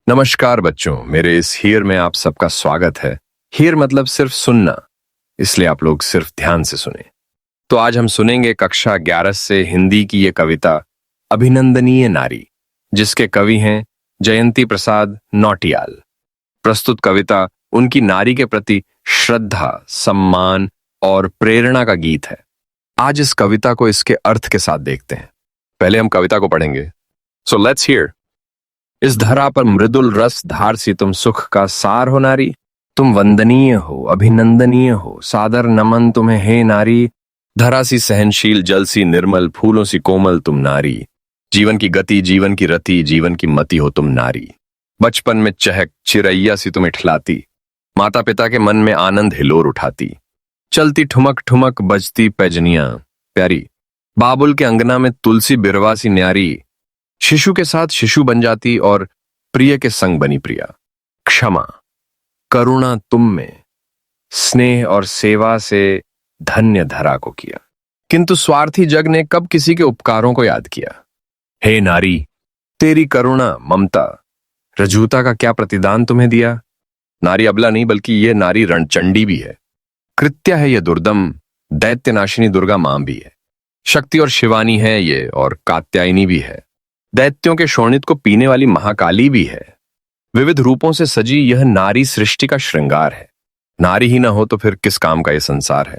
नमस्कार बच्चों, मेरे इस हियर में आप सबका स्वागत है। हियर मतलब सिर्फ सुनना, इसलिए आप लोग सिर्फ ध्यान से सुने। तो आज हम सुनेंगे कक्षा 11 से हिंदी की ये कविता अभिनंदनीय नारी, जिसके कवि हैं जयंती प्रसाद नौटियाल। प्रस्तुत कविता उनकी नारी के प्रति श्रद्धा, सम्मान और प्रेरणा का गीत है। आज इस कविता को इसके अर्थ के साथ देखते हैं। पहले हम कविता को पढ़ेंगे। So let's hear. इस धरा पर मृदुल रस धार सी तुम सुख का सार हो नारी। तुम वंदनीय हो, अभिनंदनीय हो, सादर नमन तुम्हें हे नारी। धरा सी सहनशील, जल सी निर्मल, फूलों सी कोमल तुम नारी। जीवन की गति, जीवन की रति, जीवन की मति हो तुम नारी। बचपन में चहक चिरैया सी तुम इठलाती, माता पिता के मन में आनंद हिलोर उठाती। चलती ठुमक ठुमक बजती पैजनियां प्यारी, बाबुल के अंगना में तुलसी बिरवा सी न्यारी। शिशु के साथ शिशु बन जाती और प्रिय के संग बनी प्रिया। क्षमा करुणा तुम में, स्नेह और सेवा से धन्य धरा को किया। किंतु स्वार्थी जग ने कब किसी के उपकारों को याद किया। हे नारी, तेरी करुणा ममता रजूता का क्या प्रतिदान तुम्हें दिया। नारी अबला नहीं, बल्कि ये नारी रणचंडी भी है। कृत्या है ये दुर्दम, दैत्यनाशिनी दुर्गा मां भी है। शक्ति और शिवानी है ये, और कात्यायनी भी है। दैत्यों के शोणित को पीने वाली महाकाली भी है। विविध रूपों से सजी यह नारी सृष्टि का श्रृंगार है। नारी ही ना हो तो फिर किस काम का यह संसार है।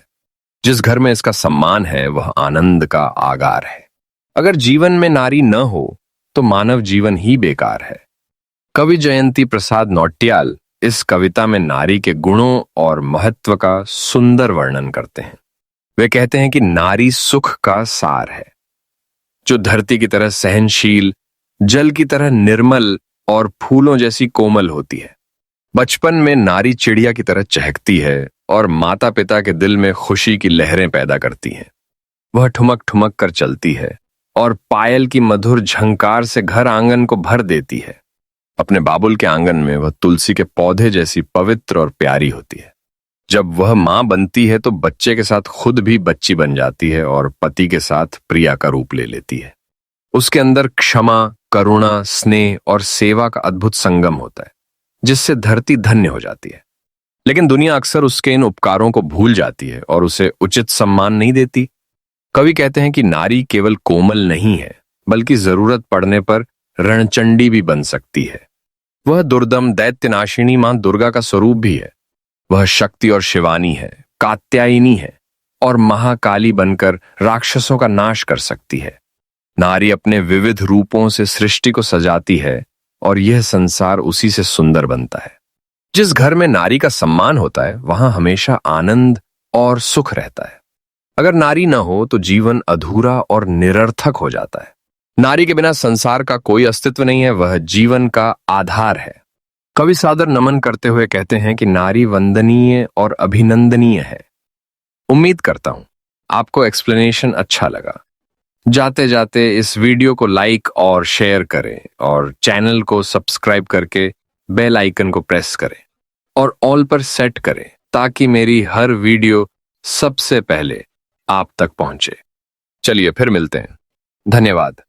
जिस घर में इसका सम्मान है वह आनंद का आगार है। अगर जीवन में नारी न हो तो मानव जीवन ही बेकार है। कवि जयंती प्रसाद नौटियाल इस कविता में नारी के गुणों और महत्व का सुंदर वर्णन करते हैं। वे कहते हैं कि नारी सुख का सार है, जो धरती की तरह सहनशील, जल की तरह निर्मल और फूलों जैसी कोमल होती है। बचपन में नारी चिड़िया की तरह चहकती है और माता पिता के दिल में खुशी की लहरें पैदा करती हैं। वह ठुमक ठुमक कर चलती है और पायल की मधुर झंकार से घर आंगन को भर देती है। अपने बाबुल के आंगन में वह तुलसी के पौधे जैसी पवित्र और प्यारी होती है। जब वह मां बनती है तो बच्चे के साथ खुद भी बच्ची बन जाती है और पति के साथ प्रिया का रूप ले लेती है। उसके अंदर क्षमा, करुणा, स्नेह और सेवा का अद्भुत संगम होता है, जिससे धरती धन्य हो जाती है। लेकिन दुनिया अक्सर उसके इन उपकारों को भूल जाती है और उसे उचित सम्मान नहीं देती। कवि कहते हैं कि नारी केवल कोमल नहीं है, बल्कि जरूरत पड़ने पर रणचंडी भी बन सकती है। वह दुर्दम दैत्यनाशिनी मां दुर्गा का स्वरूप भी है। वह शक्ति और शिवानी है, कात्यायनी है और महाकाली बनकर राक्षसों का नाश कर सकती है। नारी अपने विविध रूपों से सृष्टि को सजाती है और यह संसार उसी से सुंदर बनता है। जिस घर में नारी का सम्मान होता है वहां हमेशा आनंद और सुख रहता है। अगर नारी न हो तो जीवन अधूरा और निरर्थक हो जाता है। नारी के बिना संसार का कोई अस्तित्व नहीं है, वह जीवन का आधार है। कवि सादर नमन करते हुए कहते हैं कि नारी वंदनीय और अभिनंदनीय है। उम्मीद करता हूं आपको एक्सप्लेनेशन अच्छा लगा। जाते जाते इस वीडियो को लाइक और शेयर करें और चैनल को सब्सक्राइब करके बेल आइकन को प्रेस करें और ऑल पर सेट करें, ताकि मेरी हर वीडियो सबसे पहले आप तक पहुंचे। चलिए फिर मिलते हैं। धन्यवाद।